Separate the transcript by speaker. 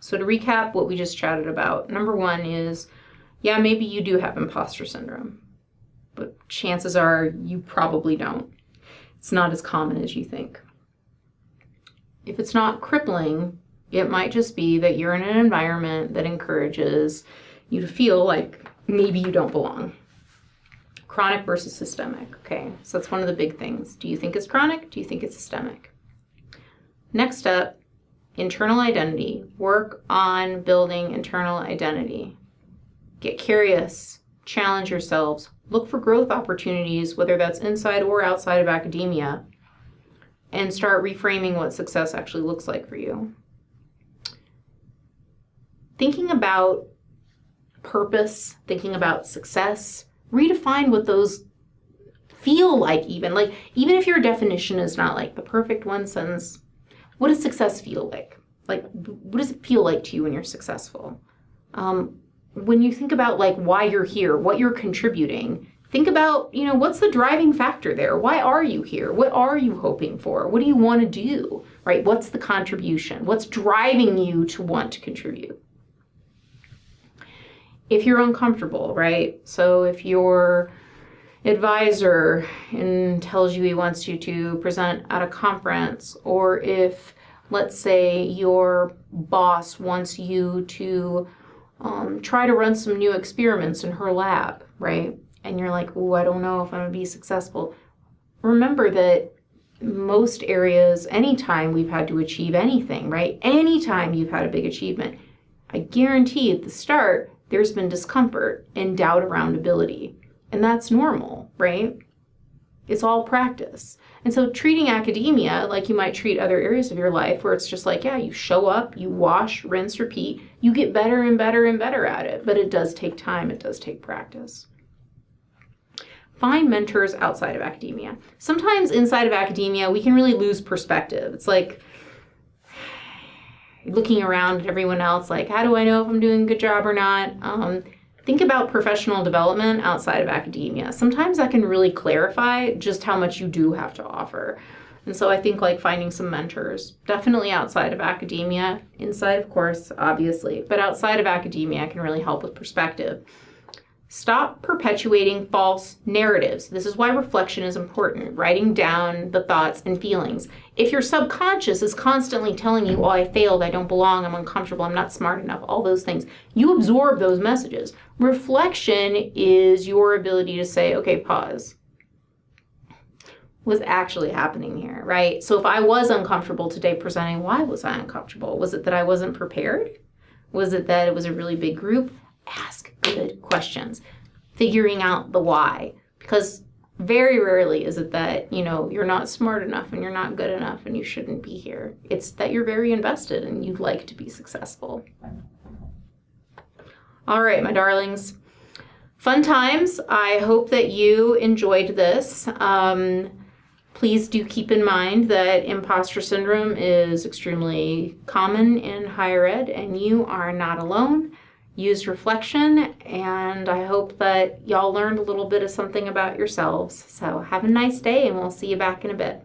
Speaker 1: So to recap what we just chatted about, number one is, yeah, maybe you do have imposter syndrome, but chances are you probably don't. It's not as common as you think. If it's not crippling, it might just be that you're in an environment that encourages you to feel like maybe you don't belong. Chronic versus systemic. Okay, so that's one of the big things. Do you think it's chronic? Do you think it's systemic? Next up, internal identity. Work on building internal identity. Get curious, challenge yourselves, look for growth opportunities, whether that's inside or outside of academia, and start reframing what success actually looks like for you. Thinking about purpose, thinking about success, redefine what those feel like even. Like, even if your definition is not like the perfect one sentence, what does success feel like? Like, what does it feel like to you when you're successful? When you think about like why you're here, what you're contributing, think about, what's the driving factor there? Why are you here? What are you hoping for? What do you want to do, right? What's the contribution? What's driving you to want to contribute? If you're uncomfortable, right? So if your advisor tells you he wants you to present at a conference, or if, let's say, your boss wants you to try to run some new experiments in her lab, right? And you're like, oh, I don't know if I'm gonna be successful. Remember that most areas, anytime we've had to achieve anything, right? Anytime you've had a big achievement, I guarantee at the start, there's been discomfort and doubt around ability. And that's normal, right? It's all practice. And so treating academia like you might treat other areas of your life, where it's just like, yeah, you show up, you wash, rinse, repeat, you get better and better and better at it. But it does take time, it does take practice. Find mentors outside of academia. Sometimes inside of academia, we can really lose perspective. It's like looking around at everyone else, like, how do I know if I'm doing a good job or not? Think about professional development outside of academia. Sometimes that can really clarify just how much you do have to offer. And so I think like finding some mentors, definitely outside of academia, inside of course, obviously, but outside of academia can really help with perspective. Stop perpetuating false narratives. This is why reflection is important, writing down the thoughts and feelings. If your subconscious is constantly telling you, oh, I failed, I don't belong, I'm uncomfortable, I'm not smart enough, all those things, you absorb those messages. Reflection is your ability to say, okay, pause. What's actually happening here, right? So if I was uncomfortable today presenting, why was I uncomfortable? Was it that I wasn't prepared? Was it that it was a really big group? Ask good questions, figuring out the why, because very rarely is it that, you're not smart enough and you're not good enough and you shouldn't be here. It's that you're very invested and you'd like to be successful. All right, my darlings, fun times. I hope that you enjoyed this. Please do keep in mind that imposter syndrome is extremely common in higher ed and you are not alone. Use reflection, and I hope that y'all learned a little bit of something about yourselves. So have a nice day, and we'll see you back in a bit.